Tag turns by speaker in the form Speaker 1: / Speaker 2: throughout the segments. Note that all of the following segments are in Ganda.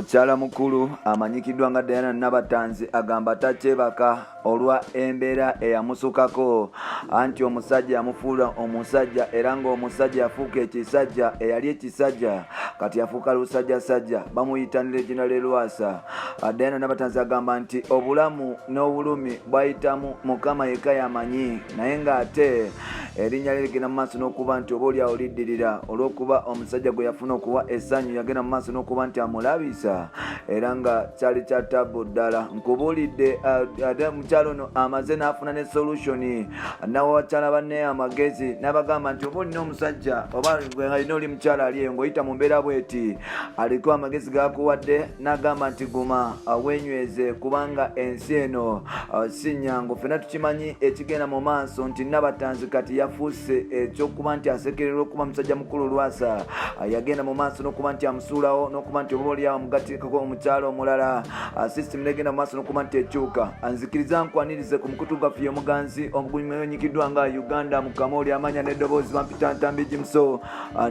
Speaker 1: Mukyala mukulu amanyikiddwa nga Diana Nabatanzi agamba takyebaka olwa embeera eyamusukako anti omusajja yamufuula omusajja era ng'omusajja yafuuka ekisajja eyali ekisajja kati yafuuka lusajjasajja bamuyitanira General Lwasa. Diana Nabatanzi agamba nti obulamu n'obulumi bwayitamu Mukama yekka yamanyi naye ng'ate erinnya lye ligenda mu maaso n'okuba nti oba oliawo liddirira olw'okuba omusajja gwe yafuna okuwa essanyu yagenda mu maaso n'okuba nti amulabisa era nga kyali kya ttabbu ddala. Nkubuulidde ate mukyalo ono amaze n'afuna ne solution nawa bakyala banne amagezi n'abagamba nti oba olina omusajja oba alina oli mukyala ali eyo ng'oyita mu mbeera bweti aliko amagezi gakuwadde n'agamba nti guma wenyweze kubanga ensi eno si nnyangu. Ffenna tukimanyi ekigenda mu maaso nti Nabatanzi kati yafuuse ekyokuba nti asekererwa okuba musajja mukulu Lwasa yagenda mu maaso n'okuba nti amusuulawo n'okuba nti oba oliawo mugatikako omukyalo omulala system negenda mu maaso n'okuba nti ekyuka. Anzikiriza nkwanirize ku mukutu gwaffe omuganzi omugunyimenyikiddwa nga Uganda Mukamoli amanya n'eddoboozi bampita Ntambi Jimso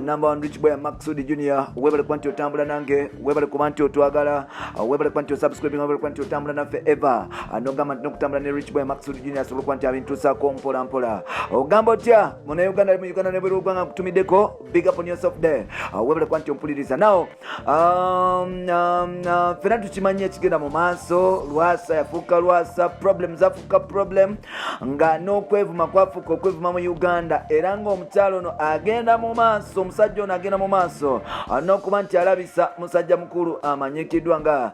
Speaker 1: number 1 Rich Boy Maxudi Junior. Webale kuba nti otambula nange, webale kuba nti otwagala, webale kuba nti osubscribing, webale kuba nti otambula naffe ever nogamba nti n'okutambula ne Rich Boy Maxudi Junior asobola kuba nti abintuusaako mpola mpola. Ogamba otya muna Uganda mu Uganda nebweru gwanga kutumiddeko big up on yourself there. Webale kuba nti ompuliriza. Now ffenna tukimanyi ekigenda mu maaso. Lwasa yafuuka Lwasa, problem zafuuka problem nga n'okwevuma kwafuuka okwevuma mu Uganda era ng'omukyalo ono agenda mu maaso, omusajja ono agenda mu maaso n'okuba nti alabisa musajja mukulu amanyikiddwa nga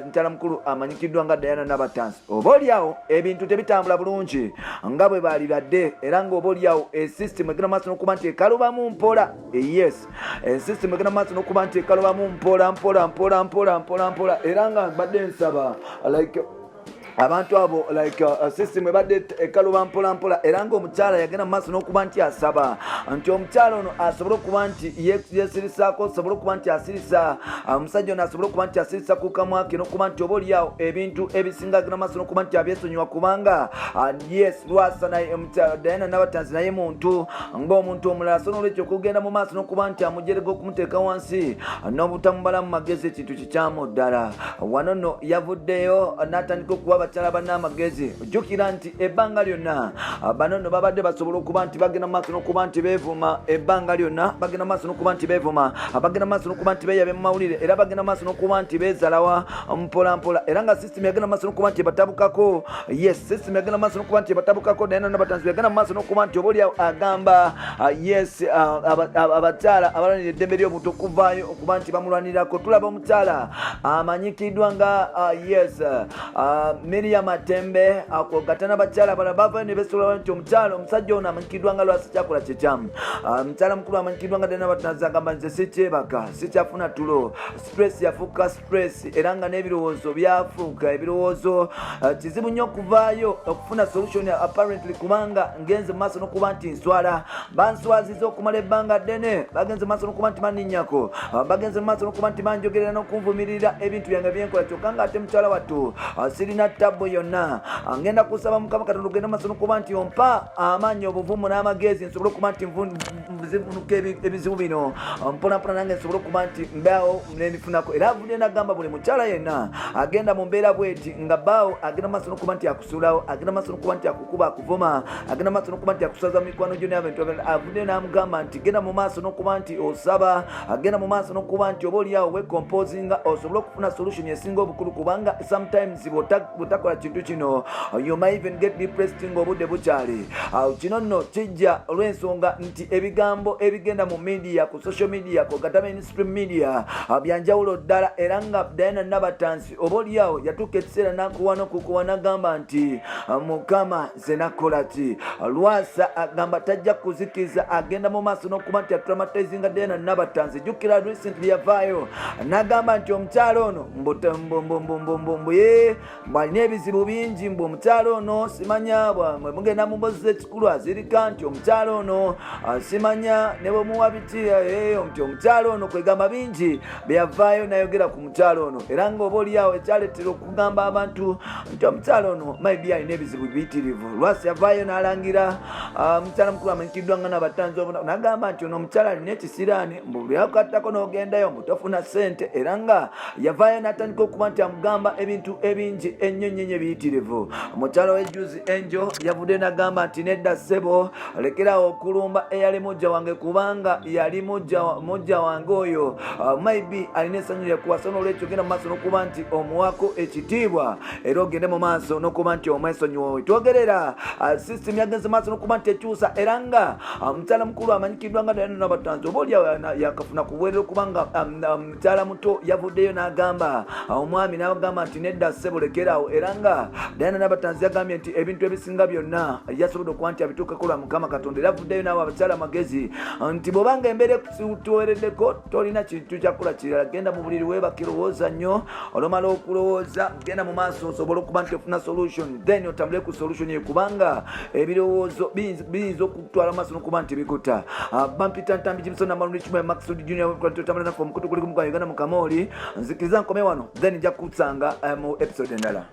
Speaker 1: mukyala mukulu amanyikiddwa nga Diana Nabatanzi. Oba oliawo ebintu tebitambula bulungi nga bwe baali badde era ng'oba oliawo esystem egenda mu maaso n'okuba nti ekalubamu mpola. Esystem egenda mu maaso n'okuba nti ekalubamu mpola era nga badde nsaba like abantu abo like system ebadde ekaluba mpola era ng'omukyala yagenda mu maaso n'okuba nti asaba nti omukyala ono asobole okuba nti yesirisaako, asobole okuba nti asirisa omusajja ono asobole okuba nti asirisa ku kamwa ke n'okuba nti oba oliawo ebintu ebisinga agenda mu maaso n'okuba nti abyesonyiwa kubanga Lwasa naye Diana Nabatanzi naye muntu ng'omuntu omulala so n'olwekyo okugenda mu maaso n'okuba nti amujerega okumuteeka wansi n'obutamubala mu magezi ekintu kikyamu ddala. Wano nno yavuddeyo n'atandika okuba bakyala bannamagezi. Jjukira nti ebbanga lyonna bano nno babadde basobola okuba nti bagenda mu maaso n'okuba nti beevuma, ebbanga lyonna bagenda mu maaso n'okuba nti beevuma, bagenda mu maaso n'okuba nti beeyabe mu mawulire era bagenda mu maaso n'okuba nti beezalawa mpola era nga system yagenda mu maaso n'okuba nti ebatabukako. System yagenda mu maaso n'okuba nti ebatabukako. Diana Nabatanzi yagenda mu maaso n'okuba nti oba oliawo agamba abakyala abalanira eddembe ly'obuntu okuvaayo okuba nti bamulwanirako. Tulaba omukyala amanyikiddwa nga Miriam Matembe gatana bakyala abalala bavayo ne besobola nti omusajja ono amanyikiddwa nga Lwasa kyakola kyekyamu. Mukyala mukulu amanyikiddwa nga Diana Nabatanzi agamba nze sikyebaka, sikyafuna tulo, stress yafuuka stress era nga n'ebirowoozo byafuuka ebirowoozo. Kizibu nnyo okuvaayo okufuna solution apparently kubanga ngenze mu maaso n'okuba nti nswala, banswaziza okumala ebbanga ddene, bagenze mu maaso n'okuba nti manninnyako, bagenze mu maaso n'okuba nti banjogerera n'okunvumirira ebintu byange byenkola kyokka nga ate mukyala wattu sirina ttabbo yonna. Ngenda kusaba Mukama Katonda ogenda maaso n'okuba nti ompa amaanyi, obuvumu n'amagezi nsobole okuba nti nzivunuka ebizibu bino mpola nange nsobole okuba nti mbaawo n'ebifunako. Era avudde n'agamba buli mukyala yenna agenda mu mbeera bweti nga bbaawo agenda maaso n'okuba nti akusuulawo, agenda maaso n'okuba nti akukuba akuvuma, agenda maaso n'okuba nti akusaza mu mikwano gyo n'abantu abalala. Avudde n'amugamba nti genda mu maaso n'okuba nti osaba, agenda mu maaso n'okuba nti oba oliawo wecomposinga osobole okufuna solution esinga obukulu kubanga sometimes bw'otakola kintu kino you might even get depressed ng'obudde bukyali. Kino nno kijja olw'ensonga nti ebigambo ebigenda mu media, ku social media, ku gata mainstream media byanjawulo ddala era nga Diana Nabatanzi oba oliawo yatuuka ekiseera n'akuwa n'okukuwa n'agamba nti Mukama nze nakola ki. Lwasa agamba tajja kuzikiriza, agenda mu maaso n'okuba nti atraumatizinga Diana Nabatanzi. Jjukira recently yavaayo n'agamba nti omukyalo ono mbwe alina ebizibu bingi mbu omukyalo ono simanya bwe mugenda mu mbozi z'ekikulu azirika nti omukyalo ono simanya ne bwe muwa biti nti omukyalo ono kwegamba bingi byeyavaayo nayogera ku mukyalo ono era ng'oba oliawo ekyaleetera okugamba abantu nti omukyalo ono maybe alina ebizibu biyitirivu lwasi yavaayo n'alangira omukyala mukulu amanyikiddwa nga Nabatanzi n'agamba nti ono omukyala alina ekisiraani mbu lyakukattako n'ogendayo mbu tofuna ssente era nga yavaayo n'atandika okuba nti amugamba ebintu ebingi ennyo nnyo ebiyitirivu. Omukyala w'ejjuzi Angel yavudde n'agamba nti nedda ssebo lekerawo okulumba eyali mujja wange kubanga yali mujja wange oyo maybe alina essanyu lyekuwasa n'olwekyo genda mu maaso n'okuba nti omuwako ekitiibwa era ogende mu maaso n'okuba nti omwesonyiwa twogerera system yagenze maaso n'okuba nti ekyusa era nga omukyala mukulu amanyikiddwa nga Diana Nabatanzi oba oliawo yakafuna ku bwerere kubanga omukyala muto yavuddeyo n'agamba omwami n'agamba nti nedda ssebo lekerawo era nga Diana Nabatanzi yagambye nti ebintu ebisinga byonna yasobodde okuba nti abituukeko lwa Mukama Katonda era avuddeyo n'abo abakyala magezi nti bw'obanga embeera tuwereddeko tolina kintu kyakola kirala genda mu buliri weebakirowooza nnyo olwomala okulowooza genda mu maaso osobole okuba nti ofuna solution then otambule ku solution eyo kubanga ebirowoozo biyinza okutwala mu maaso n'okuba nti bikuta bampita ntambi Gibson Namalundi Kimwe Maxud Junior otambula naffe omukutu guli gumu gwa Uganda mu Kamooli nzikiriza nkome wano then nja kukusanga mu episode endala.